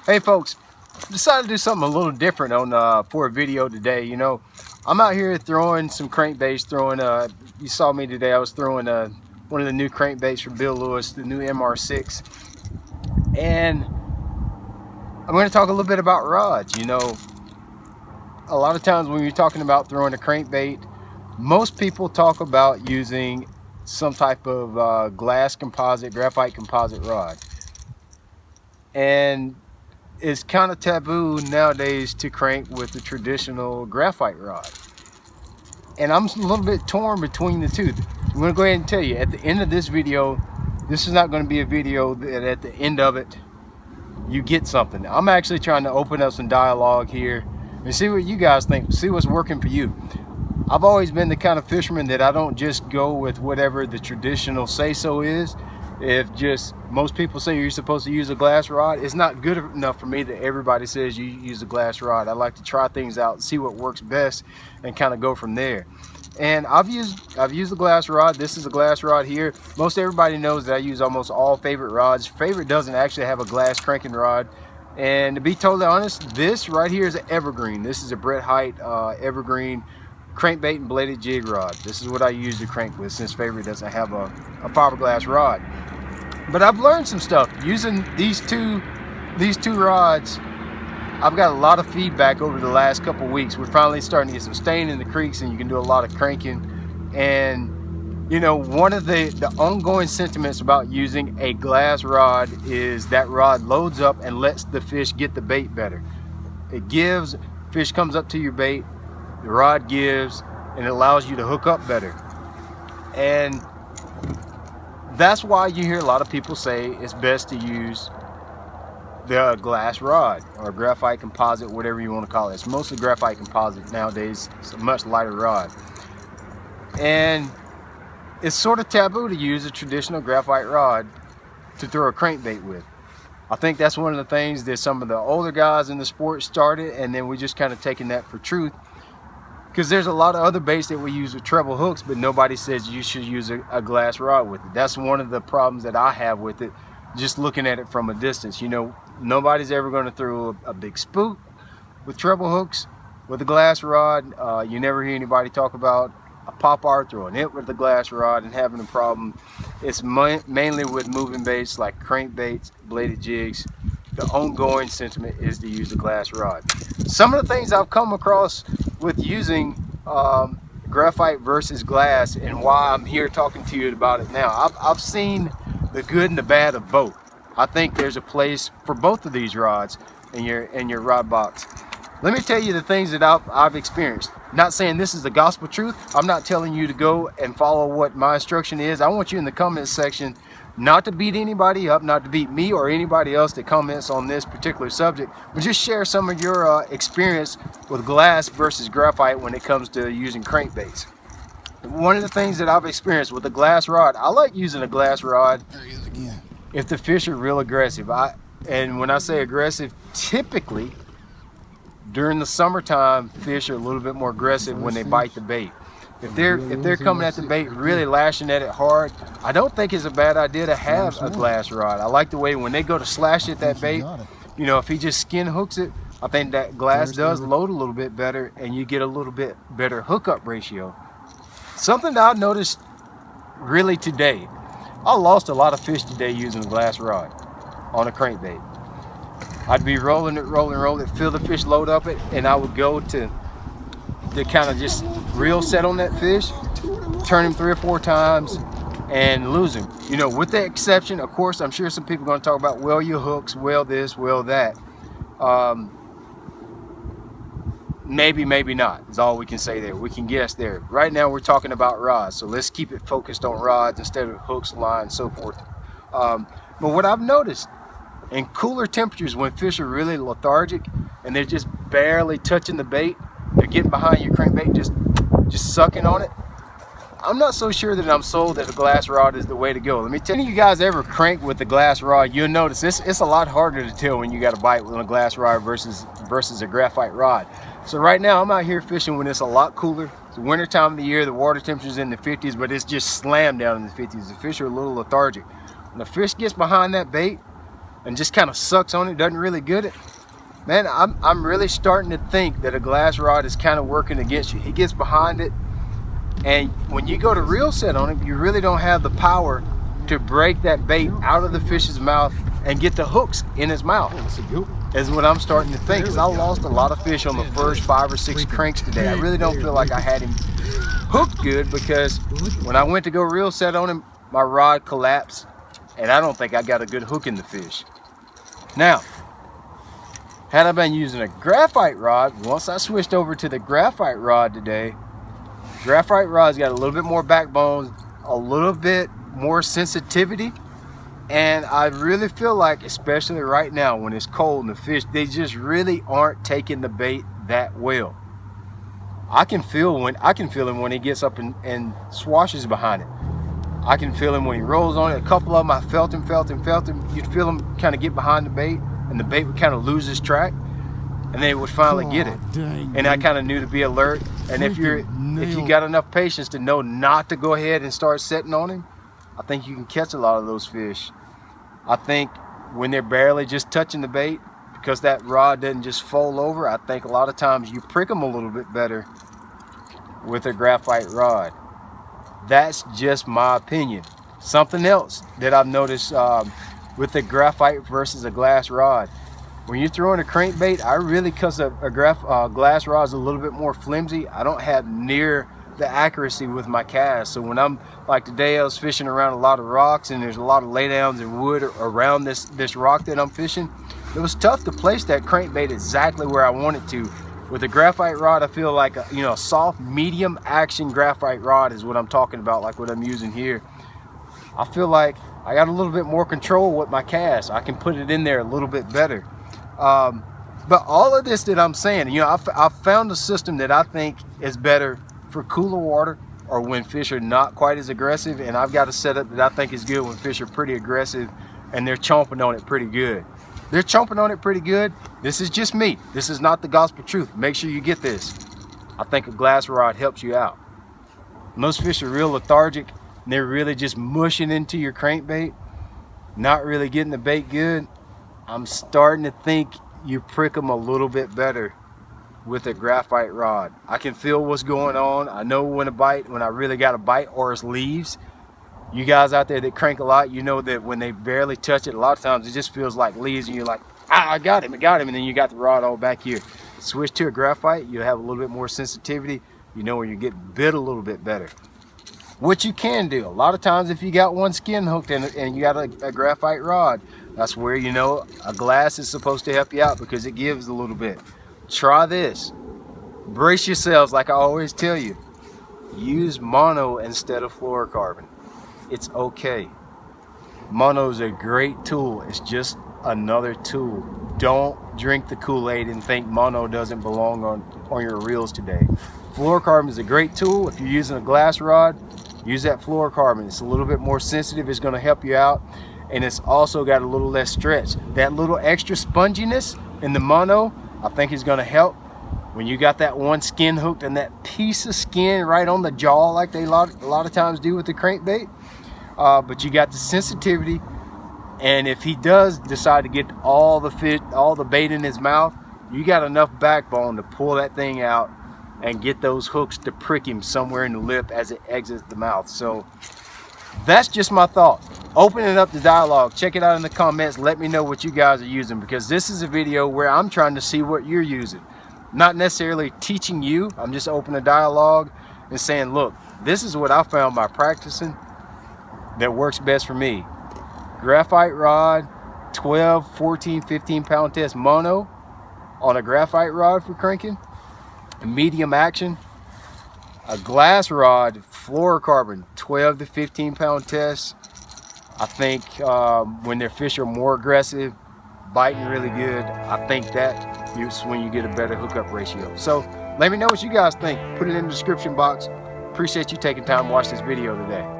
Hey folks, decided to do something a little different on for a video today. You know, I'm out here throwing some crankbaits. You saw me today. I was throwing one of the new crankbaits from Bill Lewis, the new MR6, and I'm going to talk a little bit about rods. You know, a lot of times when you're talking about throwing a crankbait, most people talk about using some type of glass composite, graphite composite rod, and it's kind of taboo nowadays to crank with the traditional graphite rod. And I'm a little bit torn between the two. I'm going to go ahead and tell you, at the end of this video, this is not going to be a video that at the end of it you get something. I'm actually trying to open up some dialogue here and see what you guys think, see what's working for you. I've always been the kind of fisherman that I don't just go with whatever the traditional say-so is. If just most people say you're supposed to use a glass rod, it's not good enough for me that everybody says you use a glass rod. I like to try things out, see what works best, and kind of go from there. And I've used the glass rod. This is a glass rod here. Most everybody knows that I use almost all Favorite rods. Favorite doesn't actually have a glass cranking rod. And to be totally honest, this right here is an evergreen. This is a Brett Height evergreen crankbait and bladed jig rod. This is what I use to crank with, since Favorite doesn't have a fiberglass rod. But I've learned some stuff using these two rods. I've got a lot of feedback over the last couple weeks. We're finally starting to get some staying in the creeks, and you can do a lot of cranking. And you know, one of the ongoing sentiments about using a glass rod is that rod loads up and lets the fish get the bait better. It gives, fish comes up to your bait, the rod gives, and it allows you to hook up better. And that's why you hear a lot of people say it's best to use the glass rod or graphite composite, whatever you want to call it. It's mostly graphite composite nowadays. It's a much lighter rod. And it's sort of taboo to use a traditional graphite rod to throw a crankbait with. I think that's one of the things that some of the older guys in the sport started, and then we just kind of taken that for truth. Because there's a lot of other baits that we use with treble hooks, but nobody says you should use a glass rod with it. That's one of the problems that I have with it, just looking at it from a distance. You know, nobody's ever going to throw a big spook with treble hooks with a glass rod. You never hear anybody talk about a pop-R throwing it with a glass rod and having a problem. It's mainly with moving baits like crankbaits, bladed jigs. The ongoing sentiment is to use a glass rod. Some of the things I've come across with using graphite versus glass, and why I'm here talking to you about it now. I've seen the good and the bad of both. I think there's a place for both of these rods in your rod box. Let me tell you the things that I've experienced. Not saying this is the gospel truth. I'm not telling you to go and follow what my instruction is. I want you in the comments section not to beat anybody up, not to beat me or anybody else that comments on this particular subject, but just share some of your experience with glass versus graphite when it comes to using crankbaits. One of the things that I've experienced with a glass rod, I like using a glass rod if the fish are real aggressive. And when I say aggressive, typically during the summertime, fish are a little bit more aggressive when they bite the bait. If they're coming at the bait really lashing at it hard, I don't think it's a bad idea to have a glass rod. I like the way when they go to slash at that bait, you know, if he just skin hooks it, I think that glass does load a little bit better, and you get a little bit better hookup ratio. Something that I noticed really today, I lost a lot of fish today using a glass rod on a crankbait. I'd be rolling it, feel the fish load up it, and I would go to kind of just reel set on that fish, turn him 3 or 4 times and lose him. You know, with the exception, of course, I'm sure some people are going to talk about, well, your hooks, well this, well that. Maybe not is all we can say there. We can guess there. Right now we're talking about rods, so let's keep it focused on rods instead of hooks, lines, so forth. But what I've noticed in cooler temperatures, when fish are really lethargic and they're just barely touching the bait, they're getting behind your crankbait, just sucking on it, I'm not so sure that I'm sold that a glass rod is the way to go. Let me tell you, guys ever crank with a glass rod, you'll notice it's a lot harder to tell when you got a bite with a glass rod versus a graphite rod. So right now I'm out here fishing when it's a lot cooler. It's the winter time of the year, the water temperature's in the 50s, but it's just slammed down in the 50s. The fish are a little lethargic. When the fish gets behind that bait, and just kind of sucks on it, doesn't really get it, man, I'm really starting to think that a glass rod is kind of working against you. He gets behind it, and when you go to reel set on him, you really don't have the power to break that bait out of the fish's mouth and get the hooks in his mouth, is what I'm starting to think. Because I lost a lot of fish on the first 5 or 6 cranks today. I really don't feel like I had him hooked good, because when I went to go reel set on him, my rod collapsed, and I don't think I got a good hook in the fish. Now, had I been using a graphite rod, once I switched over to the graphite rod today, graphite rod's got a little bit more backbone, a little bit more sensitivity, and I really feel like, especially right now when it's cold and the fish, they just really aren't taking the bait that well. I can feel him when he gets up and swashes behind it. I can feel him when he rolls on it. A couple of them I felt him. You'd feel him kind of get behind the bait, and the bait would kind of lose its track, and then it would finally get it. And I kind of knew to be alert. And if you got enough patience to know not to go ahead and start setting on him, I think you can catch a lot of those fish. I think when they're barely just touching the bait, because that rod doesn't just fold over, I think a lot of times you prick them a little bit better with a graphite rod. That's just my opinion. Something else that I've noticed with the graphite versus a glass rod, when you're throwing a crankbait, I really, because a glass rod is a little bit more flimsy, I don't have near the accuracy with my cast. So when I'm, like today, I was fishing around a lot of rocks, and there's a lot of laydowns and wood around this rock that I'm fishing. It was tough to place that crankbait exactly where I want it to. With a graphite rod, I feel like a soft, medium action graphite rod is what I'm talking about, like what I'm using here. I feel like I got a little bit more control with my cast. I can put it in there a little bit better. But all of this that I'm saying, I've found a system that I think is better for cooler water or when fish are not quite as aggressive, and I've got a setup that I think is good when fish are pretty aggressive and they're chomping on it pretty good. They're chomping on it pretty good. This is just me. This is not the gospel truth. Make sure you get this. I think a glass rod helps you out. Most fish are real lethargic, and they're really just mushing into your crankbait, not really getting the bait good. I'm starting to think you prick them a little bit better with a graphite rod. I can feel what's going on. I know when I really got a bite, or it's leaves. You guys out there that crank a lot, you know that when they barely touch it, a lot of times it just feels like leaves, and you're like, I got him, and then you got the rod all back here. Switch to a graphite, you'll have a little bit more sensitivity. You know when you get bit a little bit better. What you can do, a lot of times if you got one skin hooked and you got a graphite rod, that's where a glass is supposed to help you out, because it gives a little bit. Try this. Brace yourselves, like I always tell you. Use mono instead of fluorocarbon. It's okay. Mono is a great tool. It's just another tool. Don't drink the Kool-Aid and think mono doesn't belong on your reels today. Fluorocarbon is a great tool. If you're using a glass rod, use that fluorocarbon. It's a little bit more sensitive. It's going to help you out, and it's also got a little less stretch. That little extra sponginess in the mono, I think, is going to help when you got that one skin hooked and that piece of skin right on the jaw, like they a lot of times do with the crankbait. But you got the sensitivity, and if he does decide to get all the bait in his mouth, you got enough backbone to pull that thing out and get those hooks to prick him somewhere in the lip as it exits the mouth. So that's just my thought. Open it up to dialogue. Check it out in the comments. Let me know what you guys are using, because this is a video where I'm trying to see what you're using. Not necessarily teaching you. I'm just opening a dialogue and saying, look, this is what I found by practicing that works best for me. Graphite rod, 12, 14, 15 pound test mono on a graphite rod for cranking, medium action. A glass rod, fluorocarbon, 12 to 15 pound test. I think when their fish are more aggressive, biting really good, I think that is when you get a better hookup ratio. So let me know what you guys think. Put it in the description box. Appreciate you taking time to watch this video today.